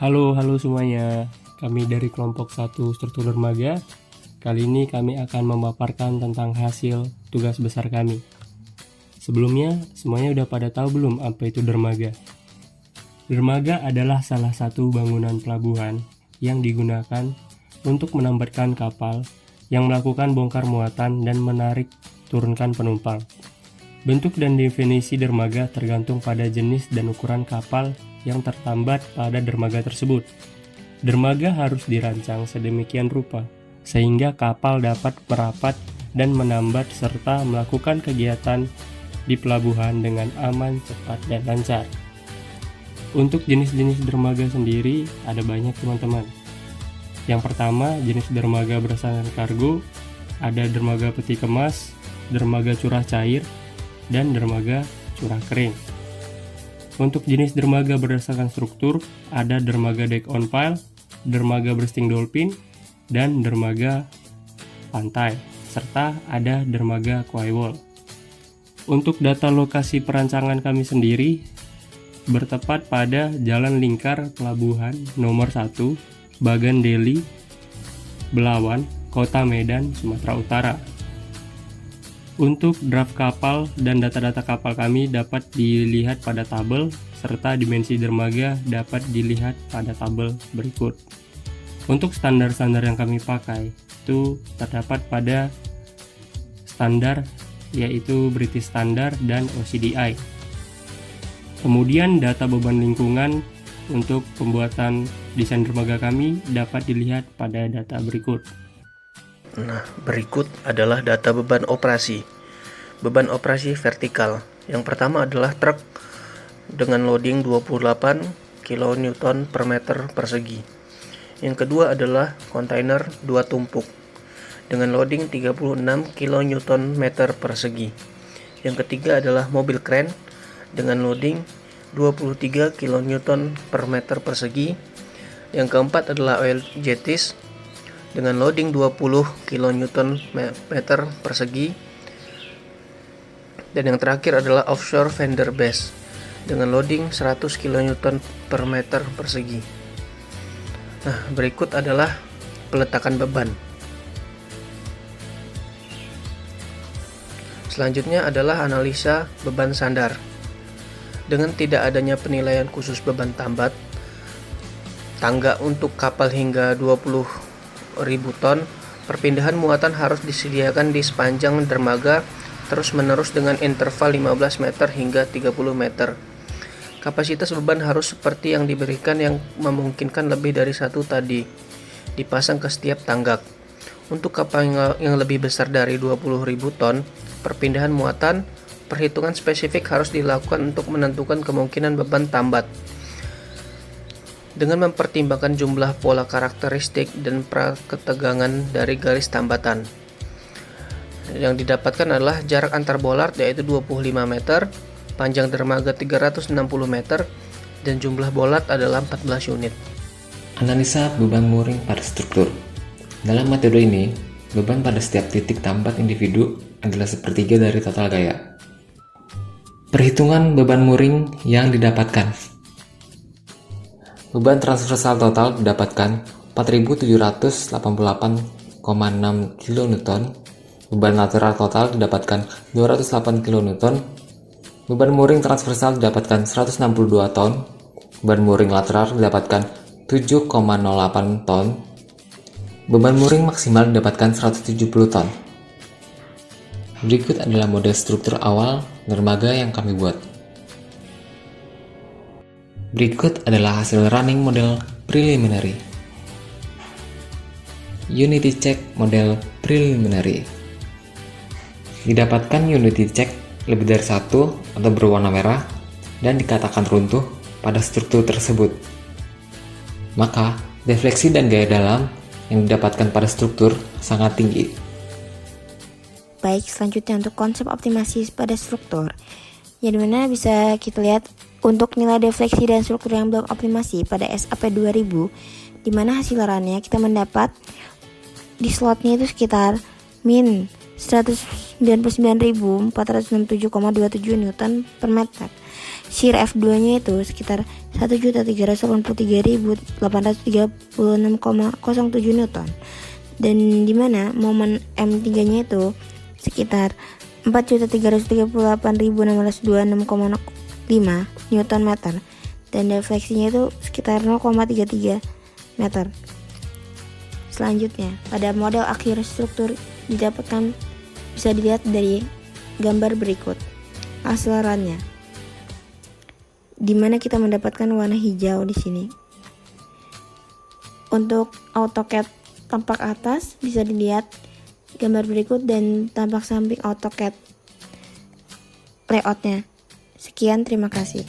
Halo semuanya. Kami dari kelompok 1 struktur dermaga. Kali ini kami akan memaparkan tentang hasil tugas besar kami. Sebelumnya, semuanya udah pada tahu belum apa itu dermaga? Dermaga adalah salah satu bangunan pelabuhan yang digunakan untuk menambatkan kapal yang melakukan bongkar muatan dan menarik turunkan penumpang. Bentuk dan definisi dermaga tergantung pada jenis dan ukuran kapal yang tertambat pada dermaga tersebut. Dermaga harus dirancang sedemikian rupa sehingga kapal dapat merapat dan menambat serta melakukan kegiatan di pelabuhan dengan aman, cepat, dan lancar. Untuk jenis-jenis dermaga sendiri ada banyak teman-teman. Yang pertama, jenis dermaga berdasarkan kargo, ada dermaga peti kemas, dermaga curah cair, dan dermaga curah kering. Untuk jenis dermaga berdasarkan struktur, ada dermaga deck on pile, dermaga bursting dolphin, dan dermaga pantai, serta ada dermaga quay wall. Untuk data lokasi perancangan kami sendiri, bertepat pada Jalan Lingkar Pelabuhan nomor 1, Bagan Deli, Belawan, Kota Medan, Sumatera Utara. Untuk draft kapal dan data-data kapal kami dapat dilihat pada tabel, serta dimensi dermaga dapat dilihat pada tabel berikut. Untuk standar-standar yang kami pakai itu terdapat pada standar yaitu British Standard dan OCDI. Kemudian data beban lingkungan untuk pembuatan desain dermaga kami dapat dilihat pada data berikut. Nah, berikut adalah data beban operasi. Beban operasi vertikal. Yang pertama adalah truk dengan loading 28 kN per meter persegi. Yang kedua adalah kontainer 2 tumpuk dengan loading 36 kN meter persegi. Yang ketiga adalah mobil kren dengan loading 23 kN per meter persegi. Yang keempat adalah oil jetties dengan loading 20 kN meter persegi. Dan yang terakhir adalah offshore fender base dengan loading 100 kN per meter persegi. Nah, berikut adalah peletakan beban. Selanjutnya adalah analisa beban sandar. Dengan tidak adanya penilaian khusus beban tambat, tangga untuk kapal hingga 20.000 ton, perpindahan muatan harus disediakan di sepanjang dermaga terus-menerus dengan interval 15 meter hingga 30 meter. Kapasitas beban harus seperti yang diberikan yang memungkinkan lebih dari satu tadi dipasang ke setiap tanggak. Untuk kapal yang lebih besar dari 20.000 ton, perpindahan muatan, perhitungan spesifik harus dilakukan untuk menentukan kemungkinan beban tambat. Dengan mempertimbangkan jumlah pola karakteristik dan praketegangan dari garis tambatan. Yang didapatkan adalah jarak antar bollard yaitu 25 meter, panjang dermaga 360 meter, dan jumlah bollard adalah 14 unit. Analisa beban mooring pada struktur. Dalam metode ini, beban pada setiap titik tambat individu adalah sepertiga dari total gaya. Perhitungan beban mooring yang didapatkan. Beban transversal total didapatkan 4.788,6 kN. Beban lateral total didapatkan 208 kN. Beban mooring transversal didapatkan 162 ton. Beban mooring lateral didapatkan 7,08 ton. Beban mooring maksimal didapatkan 170 ton. Berikut adalah model struktur awal dermaga yang kami buat. Berikut adalah hasil running model preliminary. Unity check model preliminary. Didapatkan unity check lebih dari satu atau berwarna merah dan dikatakan runtuh pada struktur tersebut. Maka, defleksi dan gaya dalam yang didapatkan pada struktur sangat tinggi. Baik, selanjutnya untuk konsep optimasi pada struktur, yang dimana bisa kita lihat untuk nilai defleksi dan struktur yang belum optimasi pada SAP 2000, dimana hasil runnya kita mendapat di slotnya itu sekitar min 199.467,27 Newton per meter. Shear F2 nya itu sekitar 1.383.836,07 Newton. Dan dimana momen M3 nya itu sekitar 4.338.626,5 Newton meter. Dan defleksinya itu sekitar 0,33 meter. Selanjutnya, pada model akhir struktur didapatkan bisa dilihat dari gambar berikut. Akselerannya, di mana kita mendapatkan warna hijau di sini. Untuk AutoCAD tampak atas bisa dilihat gambar berikut dan tampak samping AutoCAD layoutnya. Sekian, terima kasih.